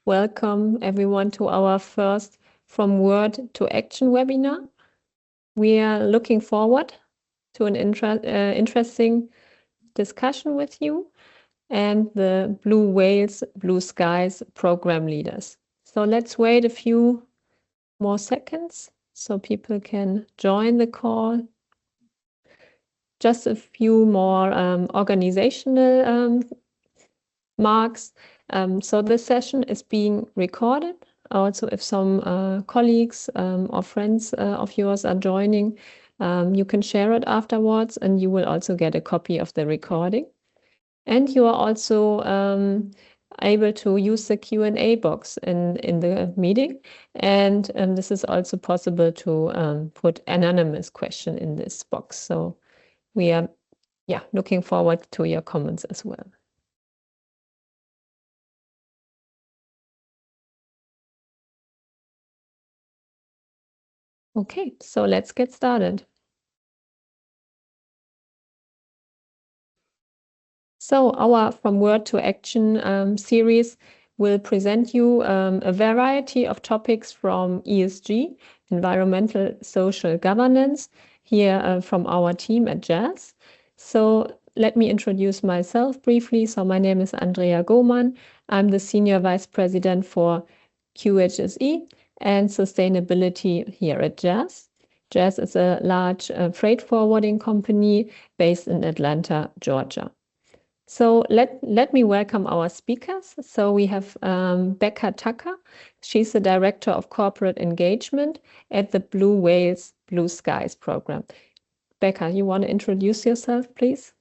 Welcome everyone to our first From Word to Action webinar. We are looking forward to an interesting discussion with you and the Blue Whales, Blue Skies program leaders. So let's wait a few more seconds so people can join the call. Just a few more organizational marks. So this session is being recorded. Also, if some colleagues or friends of yours are joining, you can share it afterwards and you will also get a copy of the recording. And you are also able to use the Q&A box in the meeting. And this is also possible to put anonymous question in this box. So we are looking forward to your comments as well. Okay, so let's get started. So our From Word to Action series will present you a variety of topics from ESG, environmental social governance, here from our team at JAS. So let me introduce myself briefly. So my name is Andrea Gohmann. I'm the Senior Vice President for QHSE and Sustainability here at JAS. JAS is a large freight forwarding company based in Atlanta, Georgia. So let me welcome our speakers. So we have Becca Tucker. She's the Director of Corporate Engagement at the Blue Whales, Blue Skies program. Becca, you want to introduce yourself, please?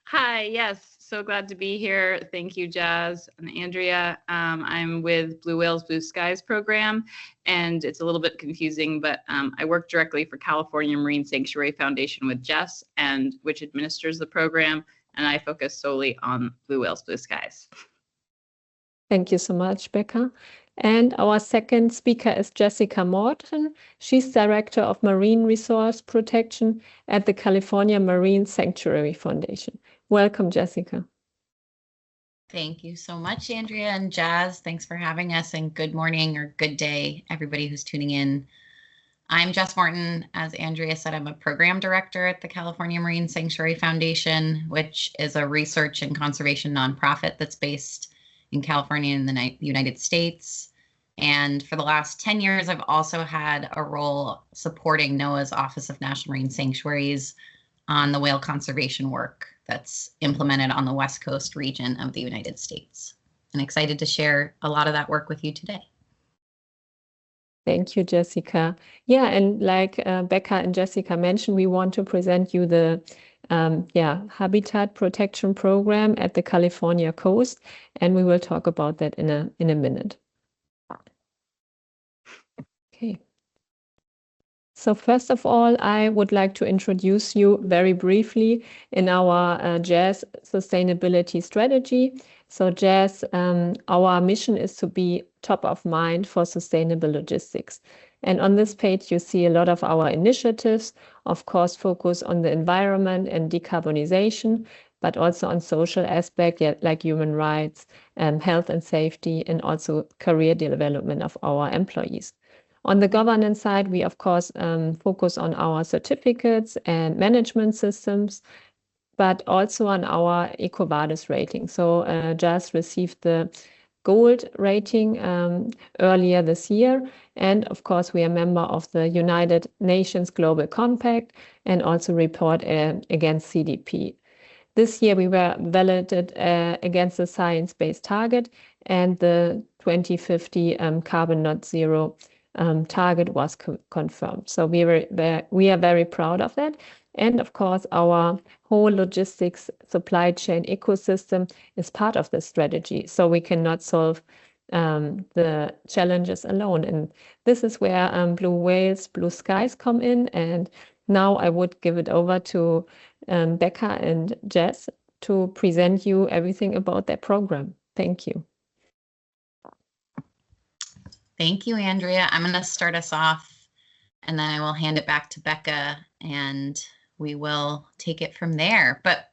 Hi, yes, so glad to be here. Thank you, Jazz and Andrea. I'm with Blue Whales, Blue Skies program, and it's a little bit confusing, but I work directly for California Marine Sanctuary Foundation with JAS, and which administers the program, and I focus solely on Blue Whales, Blue Skies. Thank you so much, Becca. And our second speaker is Jessica Morton. She's Director of Marine Resource Protection at the California Marine Sanctuary Foundation. Welcome, Jessica. Thank you so much, Andrea and Jazz. Thanks for having us, and good morning or good day, everybody who's tuning in. I'm Jess Morton. As Andrea said, I'm a program director at the California Marine Sanctuary Foundation, which is a research and conservation nonprofit that's based in California in the United States. And for the last 10 years, I've also had a role supporting NOAA's Office of National Marine Sanctuaries on the whale conservation work that's implemented on the West Coast region of the United States. I'm excited to share a lot of that work with you today. Thank you, Jessica. Yeah, and like Becca and Jessica mentioned, we want to present you the Habitat Protection Program at the California coast, and we will talk about that in a minute. Okay. So first of all, I would like to introduce you very briefly in our JAS sustainability strategy. So JAS, our mission is to be top of mind for sustainable logistics. And on this page, you see a lot of our initiatives, of course, focus on the environment and decarbonization, but also on social aspects like human rights, health and safety, and also career development of our employees. On the governance side, we, of course, focus on our certificates and management systems, but also on our EcoVadis rating. So JAS received the gold rating earlier this year. And of course, we are a member of the United Nations Global Compact and also report against CDP. This year, we were validated against the science-based target and the 2050 carbon net zero target was confirmed. So we are very proud of that. And of course, our whole logistics supply chain ecosystem is part of the strategy. So we cannot solve the challenges alone. And this is where Blue Whales, Blue Skies come in. And now I would give it over to Becca and Jess to present you everything about their program. Thank you. Thank you, Andrea. I'm going to start us off, and then I will hand it back to Becca, and we will take it from there. But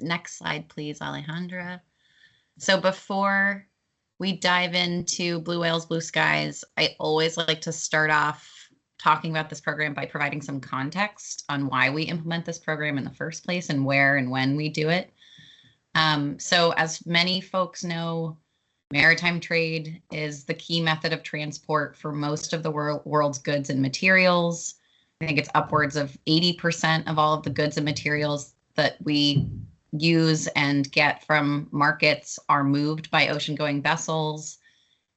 next slide, please, Alejandra. So before we dive into Blue Whales, Blue Skies, I always like to start off talking about this program by providing some context on why we implement this program in the first place and where and when we do it. So as many folks know, maritime trade is the key method of transport for most of the world's goods and materials. I think it's upwards of 80% of all of the goods and materials that we use and get from markets are moved by ocean-going vessels.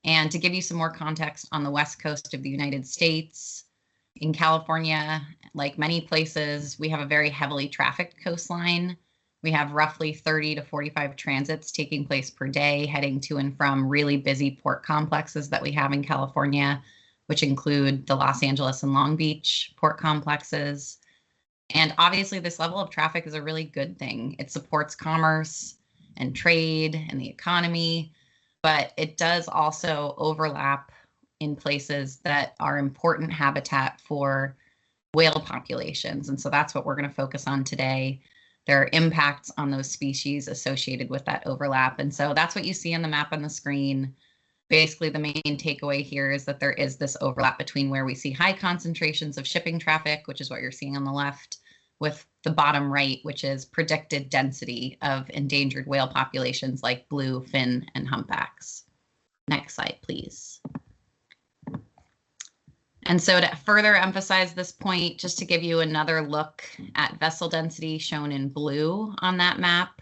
And to give you some more context on the west coast of the United States, in California, like many places, we have a very heavily trafficked coastline. We have roughly 30 to 45 transits taking place per day, heading to and from really busy port complexes that we have in California, which include the Los Angeles and Long Beach port complexes. And obviously, this level of traffic is a really good thing. It supports commerce and trade and the economy, but it does also overlap in places that are important habitat for whale populations. And so that's what we're going to focus on today. There are impacts on those species associated with that overlap. And so that's what you see on the map on the screen. Basically, the main takeaway here is that there is this overlap between where we see high concentrations of shipping traffic, which is what you're seeing on the left, with the bottom right, which is predicted density of endangered whale populations like blue, fin, and humpbacks. Next slide, please. And so to further emphasize this point, just to give you another look at vessel density shown in blue on that map,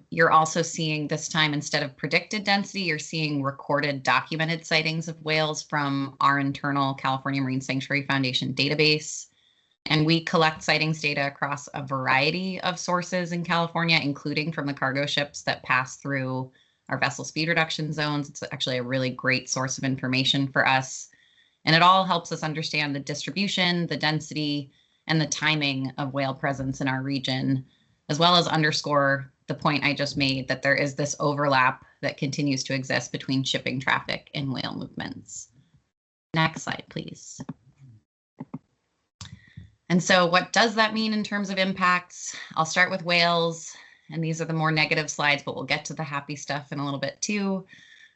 you're also seeing this time, instead of predicted density, you're seeing recorded documented sightings of whales from our internal California Marine Sanctuary Foundation database. And we collect sightings data across a variety of sources in California, including from the cargo ships that pass through our vessel speed reduction zones. It's actually a really great source of information for us. And it all helps us understand the distribution, the density, and the timing of whale presence in our region, as well as underscore the point I just made that there is this overlap that continues to exist between shipping traffic and whale movements. Next slide, please. And so what does that mean in terms of impacts? I'll start with whales, and these are the more negative slides, but we'll get to the happy stuff in a little bit too.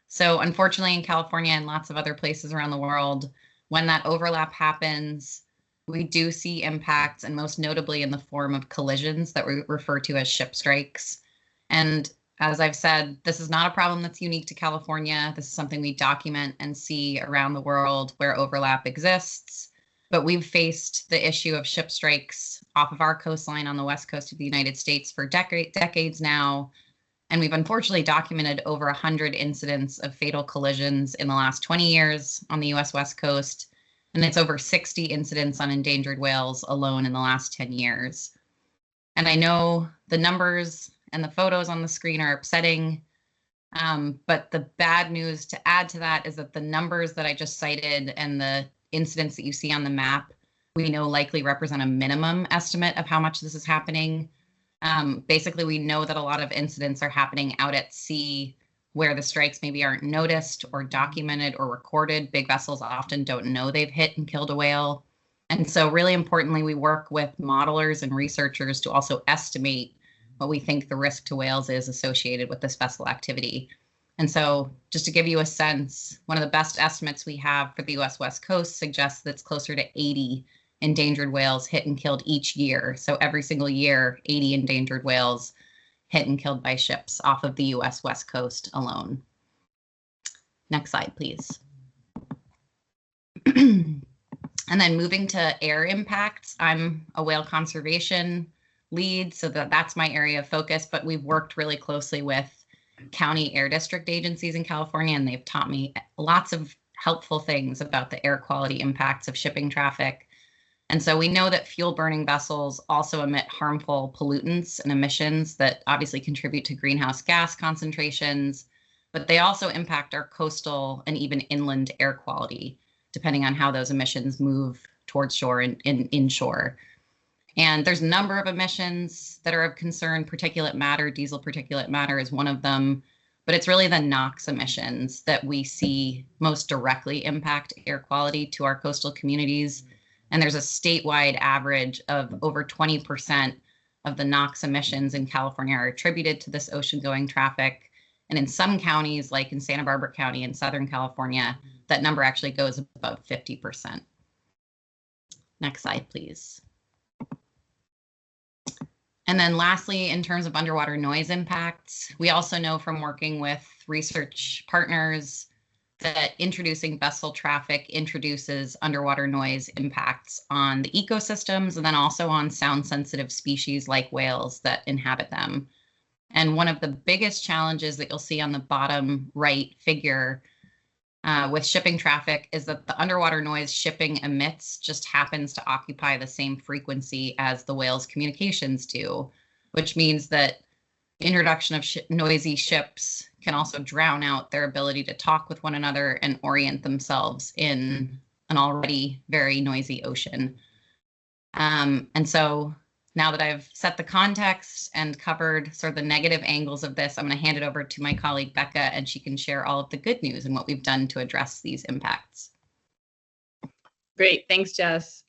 So unfortunately, in California and lots of other places around the world, when that overlap happens, we do see impacts, and most notably in the form of collisions that we refer to as ship strikes. And as I've said, this is not a problem that's unique to California. This is something we document and see around the world where overlap exists. But we've faced the issue of ship strikes off of our coastline on the west coast of the United States for decades now. And we've unfortunately documented over 100 incidents of fatal collisions in the last 20 years on the US West Coast. And it's over 60 incidents on endangered whales alone in the last 10 years. And I know the numbers and the photos on the screen are upsetting, but the bad news to add to that is that the numbers that I just cited and the incidents that you see on the map, we know likely represent a minimum estimate of how much this is happening. Basically, we know that a lot of incidents are happening out at sea where the strikes maybe aren't noticed or documented or recorded. Big vessels often don't know they've hit and killed a whale. And so really importantly, we work with modelers and researchers to also estimate what we think the risk to whales is associated with this vessel activity. And so just to give you a sense, one of the best estimates we have for the US West Coast suggests that it's closer to 80 endangered whales hit and killed each year. So every single year, 80 endangered whales hit and killed by ships off of the US West Coast alone. Next slide, please. And then moving to air impacts, I'm a whale conservation lead, so that's my area of focus, but we've worked really closely with county air district agencies in California, and they've taught me lots of helpful things about the air quality impacts of shipping traffic. And so we know that fuel burning vessels also emit harmful pollutants and emissions that obviously contribute to greenhouse gas concentrations, but they also impact our coastal and even inland air quality, depending on how those emissions move towards shore and inshore. And there's a number of emissions that are of concern. Particulate matter, diesel particulate matter is one of them, but it's really the NOx emissions that we see most directly impact air quality to our coastal communities. And there's a statewide average of over 20% of the NOx emissions in California are attributed to this ocean-going traffic. And in some counties, like in Santa Barbara County in Southern California, that number actually goes above 50%. Next slide, please. And then lastly, in terms of underwater noise impacts, we also know from working with research partners that introducing vessel traffic introduces underwater noise impacts on the ecosystems and then also on sound sensitive species like whales that inhabit them. And one of the biggest challenges that you'll see on the bottom right figure with shipping traffic is that the underwater noise shipping emits just happens to occupy the same frequency as the whales' communications do, which means that introduction of noisy ships can also drown out their ability to talk with one another and orient themselves in an already very noisy ocean. And so now that I've set the context and covered sort of the negative angles of this, I'm going to hand it over to my colleague Becca, and she can share all of the good news and what we've done to address these impacts. Great, thanks, Jess.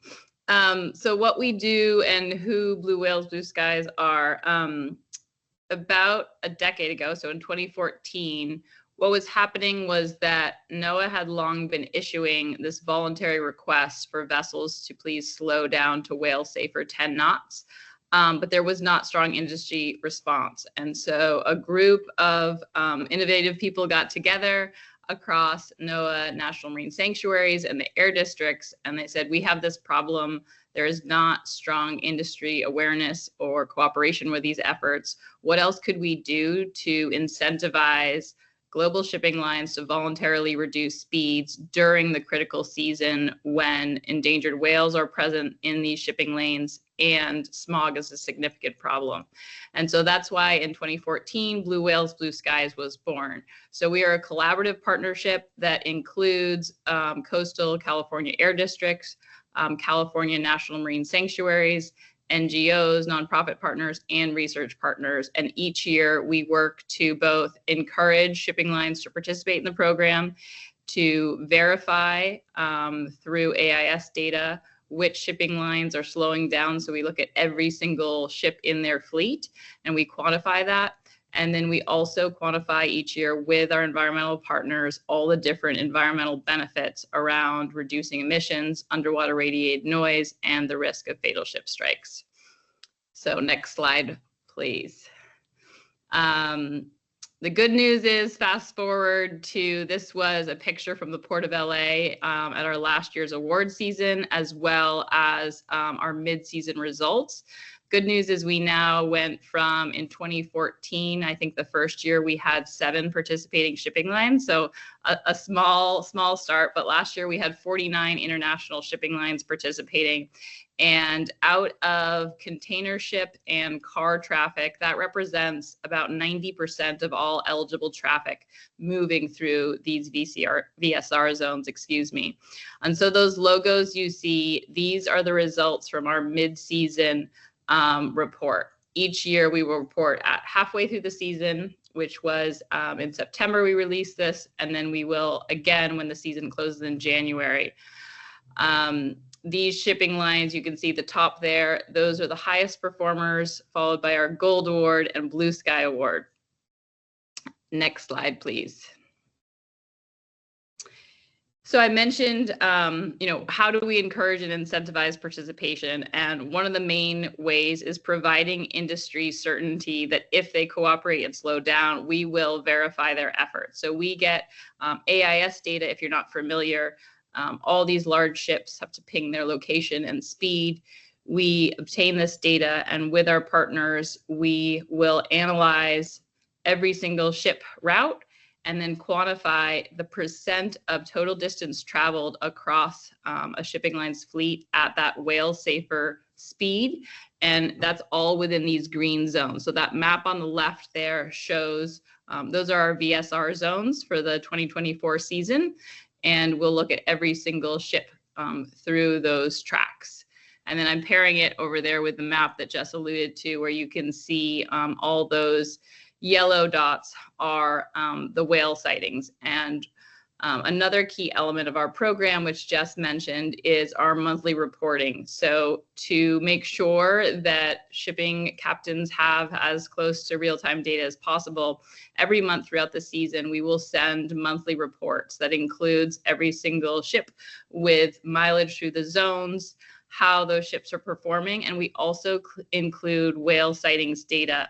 So what we do and who Blue Whales, Blue Skies are, about a decade ago, so in 2014, what was happening was that NOAA had long been issuing this voluntary request for vessels to please slow down to whale safer 10 knots, but there was not strong industry response. And so a group of innovative people got together across NOAA National Marine Sanctuaries and the air districts, and they said, we have this problem. There is not strong industry awareness or cooperation with these efforts. What else could we do to incentivize global shipping lines to voluntarily reduce speeds during the critical season when endangered whales are present in these shipping lanes and smog is a significant problem? And so that's why in 2014, Blue Whales, Blue Skies was born. So we are a collaborative partnership that includes coastal California air districts, California National Marine Sanctuaries, NGOs, nonprofit partners, and research partners. And each year we work to both encourage shipping lines to participate in the program, to verify through AIS data which shipping lines are slowing down. So we look at every single ship in their fleet and we quantify that. And then we also quantify each year with our environmental partners all the different environmental benefits around reducing emissions, underwater radiated noise, and the risk of fatal ship strikes. So next slide, please. The good news is, fast forward to, this was a picture from the Port of LA at our last year's award season, as well as our mid-season results. Good news is we now went from, in 2014, I think the first year we had 7 participating shipping lines. So a small start, but last year we had 49 international shipping lines participating. And out of container ship and car traffic, that represents about 90% of all eligible traffic moving through these VSR zones, excuse me. And so those logos you see, these are the results from our mid-season report. Each year we will report at halfway through the season, which was in September we released this, and then we will again when the season closes in January. These shipping lines, you can see the top there, those are the highest performers, followed by our Gold Award and Blue Sky Award. Next slide, please. So I mentioned, how do we encourage and incentivize participation? And one of the main ways is providing industry certainty that if they cooperate and slow down, we will verify their efforts. So we get AIS data, if you're not familiar. All these large ships have to ping their location and speed. We obtain this data, and with our partners, we will analyze every single ship route and then quantify the percent of total distance traveled across a shipping line's fleet at that whale safer speed. And that's all within these green zones. So that map on the left there shows, those are our VSR zones for the 2024 season. And we'll look at every single ship through those tracks. And then I'm pairing it over there with the map that Jess alluded to, where you can see all those yellow dots are the whale sightings. And Another key element of our program, which Jess mentioned, is our monthly reporting. So to make sure that shipping captains have as close to real-time data as possible, every month throughout the season, we will send monthly reports that includes every single ship with mileage through the zones, how those ships are performing, and we also include whale sightings data.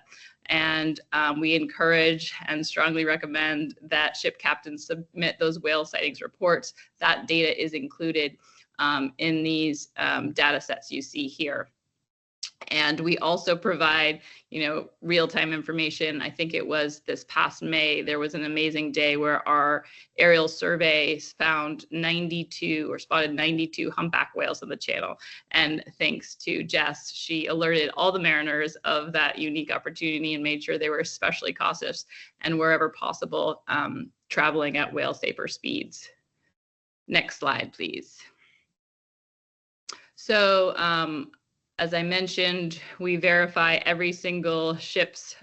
And we encourage and strongly recommend that ship captains submit those whale sightings reports. That data is included in these data sets you see here. And we also provide, real-time information. I think it was this past May, there was an amazing day where our aerial surveys found 92 or spotted 92 humpback whales in the channel. And thanks to Jess, she alerted all the mariners of that unique opportunity and made sure they were especially cautious and wherever possible, traveling at whale safer speeds. Next slide, please. So, as I mentioned, we verify every single ship's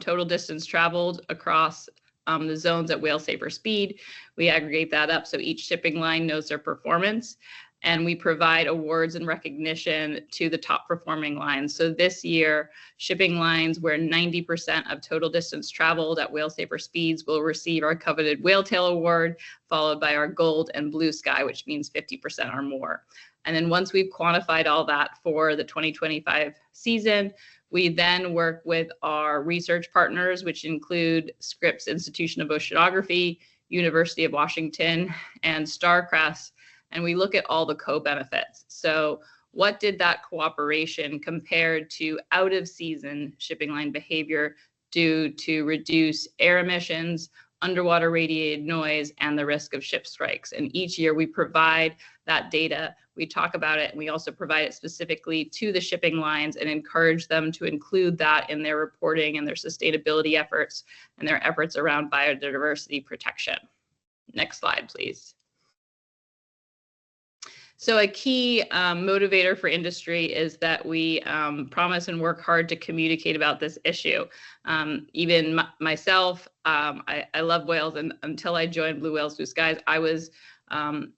total distance traveled across the zones at whale safer speed. We aggregate that up so each shipping line knows their performance, and we provide awards and recognition to the top performing lines. So this year, shipping lines where 90% of total distance traveled at whale safer speeds will receive our coveted Whale Tail Award, followed by our Gold and Blue Sky, which means 50% or more. And then once we've quantified all that for the 2025 season, we then work with our research partners, which include Scripps Institution of Oceanography, University of Washington, and Starcrest, and we look at all the co-benefits. So what did that cooperation compared to out of season shipping line behavior do to reduce air emissions, underwater radiated noise, and the risk of ship strikes? And each year we provide that data, we talk about it, and we also provide it specifically to the shipping lines and encourage them to include that in their reporting and their sustainability efforts and their efforts around biodiversity protection. Next slide, please. So a key motivator for industry is that we promise and work hard to communicate about this issue. Even myself, I love whales, and until I joined Blue Whales, Blue Skies, I was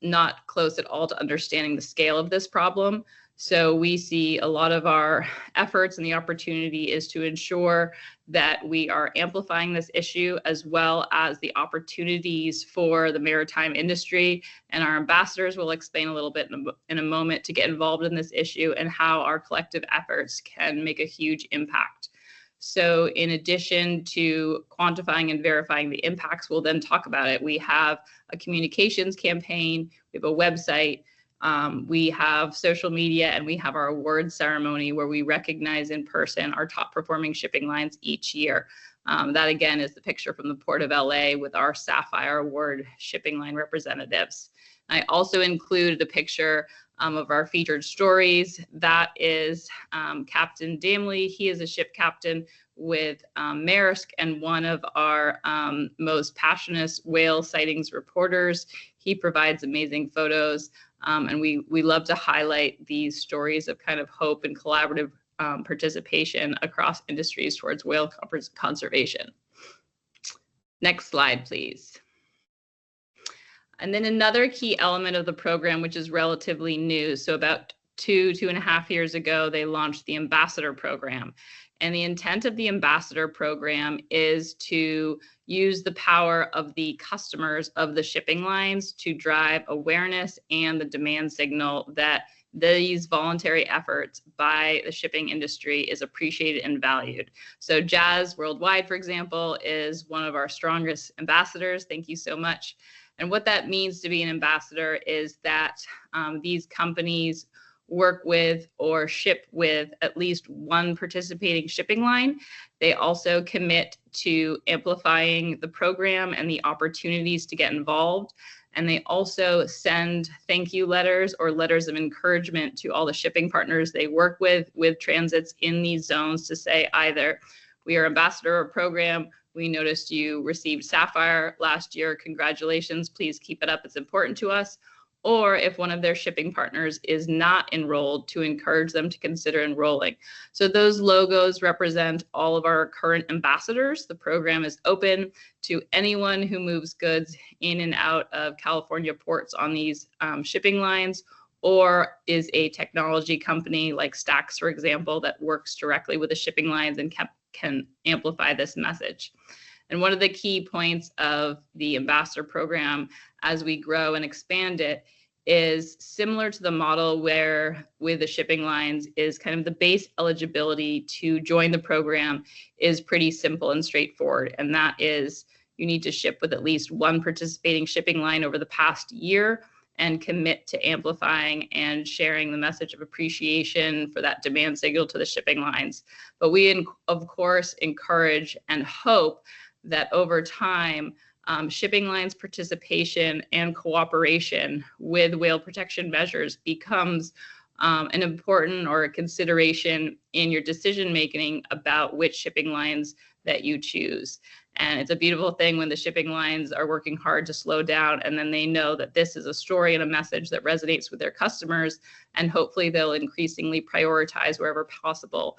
not close at all to understanding the scale of this problem. So we see a lot of our efforts, and the opportunity is to ensure that we are amplifying this issue, as well as the opportunities for the maritime industry. And our ambassadors will explain a little bit in a moment to get involved in this issue and how our collective efforts can make a huge impact. So in addition to quantifying and verifying the impacts, we'll then talk about it. We have a communications campaign, we have a website, we have social media, and we have our award ceremony where we recognize in person our top performing shipping lines each year. That again is the picture from the Port of LA with our Sapphire Award shipping line representatives. I also included a picture of our featured stories. That is Captain Damley. He is a ship captain with Maersk and one of our most passionate whale sightings reporters. He provides amazing photos, and we love to highlight these stories of kind of hope and collaborative participation across industries towards whale conservation. Next slide, please. And then another key element of the program, which is relatively new. So about 2.5 years ago, they launched the Ambassador Program. And the intent of the Ambassador Program is to use the power of the customers of the shipping lines to drive awareness and the demand signal that these voluntary efforts by the shipping industry is appreciated and valued. So JAS Worldwide, for example, is one of our strongest ambassadors. Thank you so much. And what that means to be an ambassador is that these companies work with or ship with at least one participating shipping line. They also commit to amplifying the program and the opportunities to get involved. And they also send thank you letters or letters of encouragement to all the shipping partners they work with transits in these zones to say either, we are ambassador of a program, we noticed you received Sapphire last year, congratulations, please keep it up, it's important to us. or if one of their shipping partners is not enrolled, to encourage them to consider enrolling. So those logos represent all of our current ambassadors. The program is open to anyone who moves goods in and out of California ports on these shipping lines, or is a technology company like Stacks, for example, that works directly with the shipping lines and can amplify this message. And one of the key points of the ambassador program as we grow and expand it is similar to the model where with the shipping lines is kind of the base eligibility to join the program is pretty simple and straightforward. And that is you need to ship with at least one participating shipping line over the past year and commit to amplifying and sharing the message of appreciation for that demand signal to the shipping lines. But we, of course, encourage and hope that over time, shipping lines participation and cooperation with whale protection measures becomes an important or a consideration in your decision making about which shipping lines that you choose. And it's a beautiful thing when the shipping lines are working hard to slow down, and then they know that this is a story and a message that resonates with their customers, and hopefully they'll increasingly prioritize wherever possible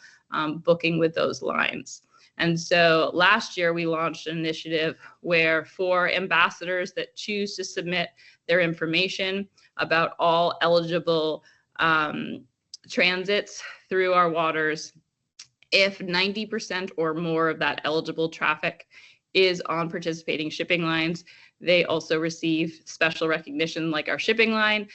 booking with those lines. And so last year we launched an initiative where for ambassadors that choose to submit their information about all eligible transits through our waters, if 90% or more of that eligible traffic is on participating shipping lines, they also receive special recognition like our shipping line.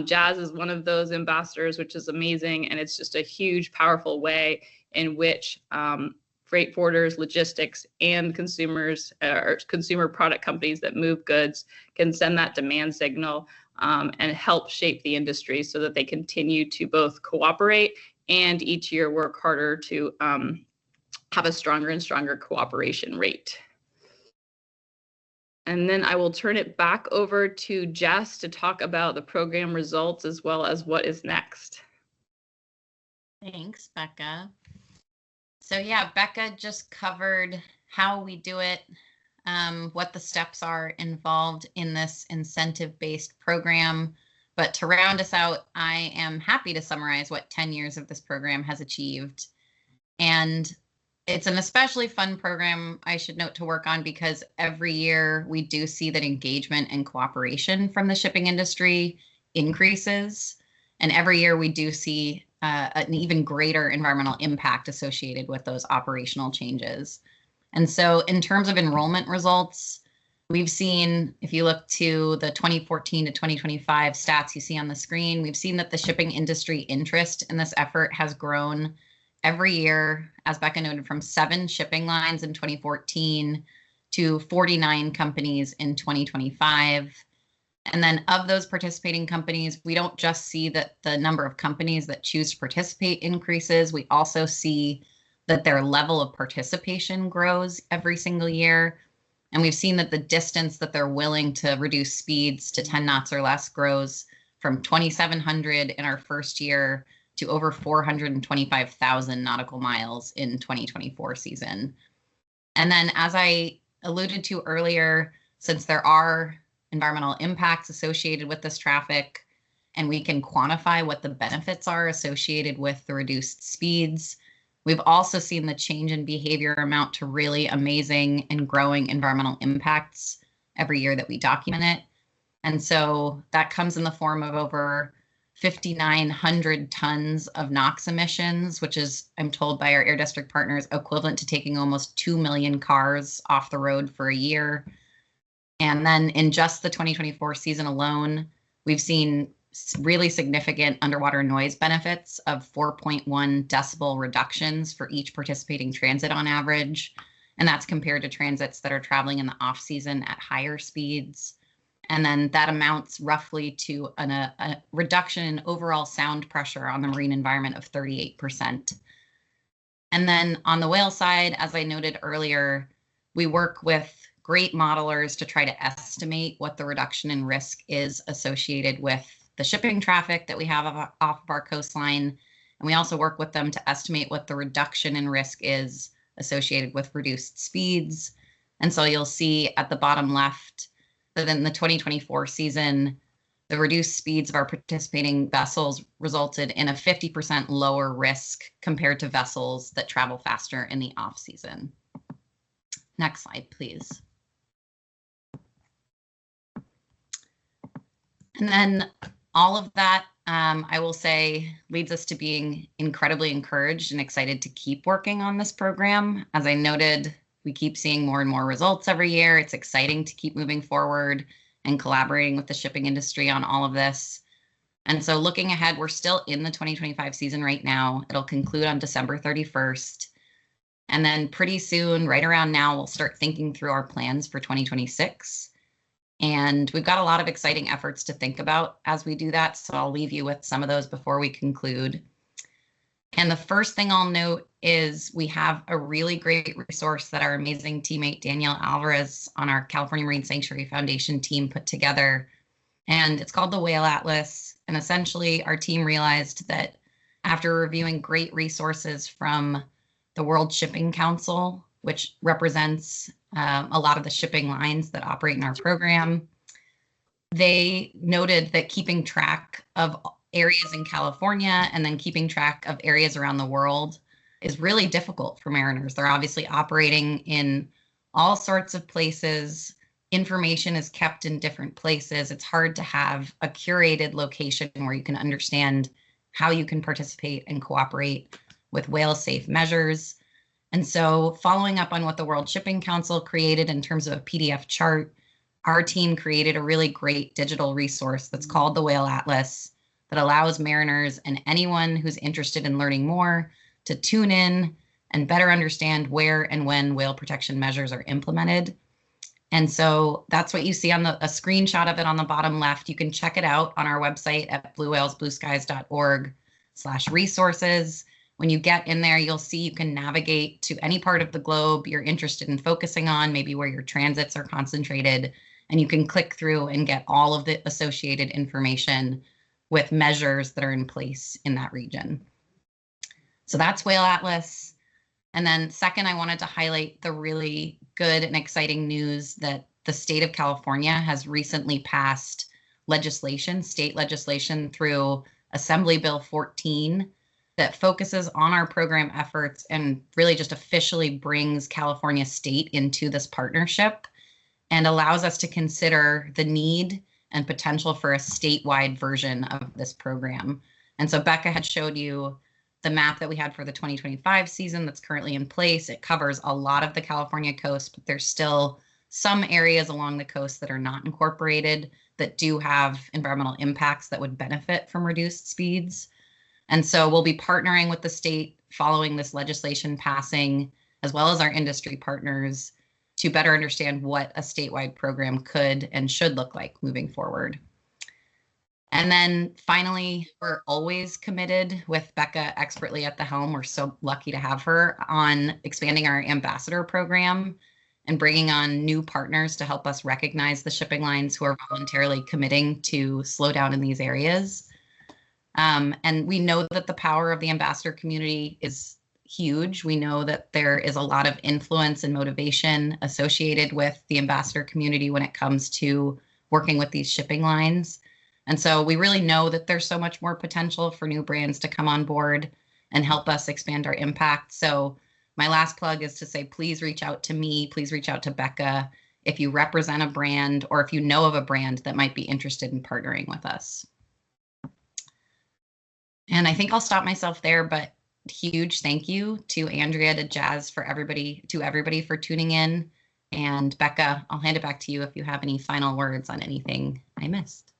JAS is one of those ambassadors, which is amazing. And it's just a huge, powerful way in which freight forwarders, logistics, and consumers or consumer product companies that move goods can send that demand signal and help shape the industry so that they continue to both cooperate and each year work harder to have a stronger and stronger cooperation rate. And then I will turn it back over to Jess to talk about the program results as well as what is next. Thanks, Becca. So yeah, Becca just covered how we do it, what the steps are involved in this incentive-based program. But to round us out, I am happy to summarize what 10 years of this program has achieved. And it's an especially fun program, I should note, to work on because every year we do see that engagement and cooperation from the shipping industry increases. And every year we do see an even greater environmental impact associated with those operational changes. And so in terms of enrollment results, we've seen, if you look to the 2014 to 2025 stats you see on the screen, we've seen that the shipping industry interest in this effort has grown every year, as Becca noted, from 7 shipping lines in 2014 to 49 companies in 2025. And then of those participating companies, we don't just see that the number of companies that choose to participate increases, we also see that their level of participation grows every single year. And we've seen that the distance that they're willing to reduce speeds to 10 knots or less grows from 2,700 in our first year to over 425,000 nautical miles in 2024 season. And then as I alluded to earlier, since there are environmental impacts associated with this traffic, and we can quantify what the benefits are associated with the reduced speeds, we've also seen the change in behavior amount to really amazing and growing environmental impacts every year that we document it. And so that comes in the form of over 5,900 tons of NOx emissions, which is, I'm told by our air district partners, equivalent to taking almost 2 million cars off the road for a year. And then in just the 2024 season alone, we've seen really significant underwater noise benefits of 4.1 decibel reductions for each participating transit on average. And that's compared to transits that are traveling in the off season at higher speeds. And then that amounts roughly to a reduction in overall sound pressure on the marine environment of 38%. And then on the whale side, as I noted earlier, we work with great modelers to try to estimate what the reduction in risk is associated with the shipping traffic that we have off of our coastline. And we also work with them to estimate what the reduction in risk is associated with reduced speeds. And so you'll see at the bottom left that in the 2024 season, the reduced speeds of our participating vessels resulted in a 50% lower risk compared to vessels that travel faster in the off season. Next slide, please. And then all of that, I will say, leads us to being incredibly encouraged and excited to keep working on this program. As I noted, we keep seeing more and more results every year. It's exciting to keep moving forward and collaborating with the shipping industry on all of this. And so looking ahead, we're still in the 2025 season right now. It'll conclude on December 31st. And then pretty soon, right around now, we'll start thinking through our plans for 2026. And we've got a lot of exciting efforts to think about as we do that. So I'll leave you with some of those before we conclude. And the first thing I'll note is we have a really great resource that our amazing teammate Danielle Alvarez on our California Marine Sanctuary Foundation team put together. And it's called the Whale Atlas. And essentially our team realized that after reviewing great resources from the World Shipping Council, which represents a lot of the shipping lines that operate in our program, they noted that keeping track of areas in California and then keeping track of areas around the world is really difficult for mariners. They're obviously operating in all sorts of places. Information is kept in different places. It's hard to have a curated location where you can understand how you can participate and cooperate with whale safe measures. And so following up on what the World Shipping Council created in terms of a PDF chart, our team created a really great digital resource that's called the Whale Atlas that allows mariners and anyone who's interested in learning more to tune in and better understand where and when whale protection measures are implemented. And so that's what you see on a screenshot of it on the bottom left. You can check it out on our website at bluewhalesblueskies.org/resources. When you get in there, you'll see you can navigate to any part of the globe you're interested in focusing on, maybe where your transits are concentrated, and you can click through and get all of the associated information with measures that are in place in that region. So that's Whale Atlas. And then second, I wanted to highlight the really good and exciting news that the state of California has recently passed legislation, state legislation through Assembly Bill 14 that focuses on our program efforts and really just officially brings California State into this partnership and allows us to consider the need and potential for a statewide version of this program. And so Becca had showed you the map that we had for the 2025 season that's currently in place. It covers a lot of the California coast, but there's still some areas along the coast that are not incorporated that do have environmental impacts that would benefit from reduced speeds. And so we'll be partnering with the state following this legislation passing, as well as our industry partners, to better understand what a statewide program could and should look like moving forward. And then finally, we're always committed with Becca expertly at the helm. We're so lucky to have her on expanding our ambassador program and bringing on new partners to help us recognize the shipping lines who are voluntarily committing to slow down in these areas. And we know that the power of the ambassador community is huge. We know that there is a lot of influence and motivation associated with the ambassador community when it comes to working with these shipping lines. And so we really know that there's so much more potential for new brands to come on board and help us expand our impact. So my last plug is to say, please reach out to me, please reach out to Becca if you represent a brand or if you know of a brand that might be interested in partnering with us. And I think I'll stop myself there, but huge thank you to Andrea, to JAS, for everybody for tuning in. And Becca, I'll hand it back to you if you have any final words on anything I missed.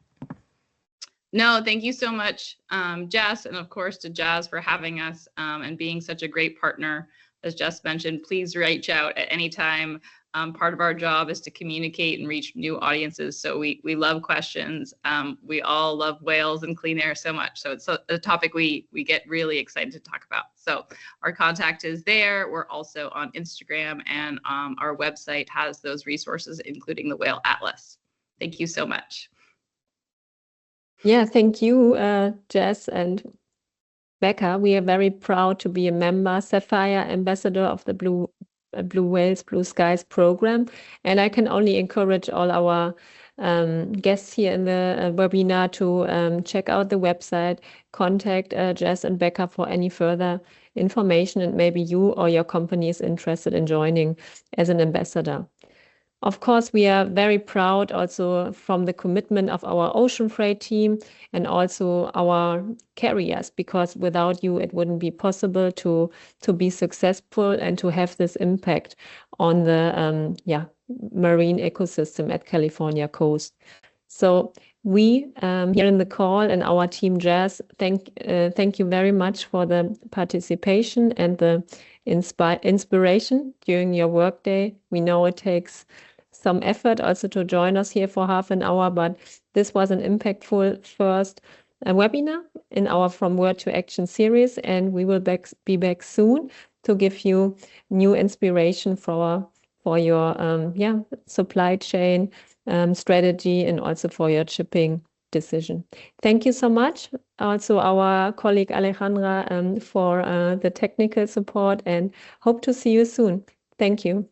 No, thank you so much, Jess, and of course to JAS for having us and being such a great partner. As Jess mentioned, please reach out at any time. Part of our job is to communicate and reach new audiences. So we love questions. We all love whales and clean air so much. So it's a topic we get really excited to talk about. So our contact is there. We're also on Instagram, and our website has those resources, including the Whale Atlas. Thank you so much. Yeah, thank you, Jess and Becca. We are very proud to be a member, Sapphire Ambassador of the Blue Blue Whales, Blue Skies program. And I can only encourage all our guests here in the webinar to check out the website, contact JAS and Becca for any further information, and maybe you or your company is interested in joining as an ambassador. Of course, we are very proud also from the commitment of our ocean freight team and also our carriers, because without you, it wouldn't be possible to be successful and to have this impact on the marine ecosystem at California coast. So we here in the call and our team JAS, thank you very much for the participation and the inspiration during your workday. We know it takes some effort also to join us here for half an hour, but this was an impactful first webinar in our From Word to Action series, and we will be back soon to give you new inspiration for your supply chain strategy and also for your shipping decision. Thank you so much. Also our colleague Alejandra for the technical support, and hope to see you soon. Thank you.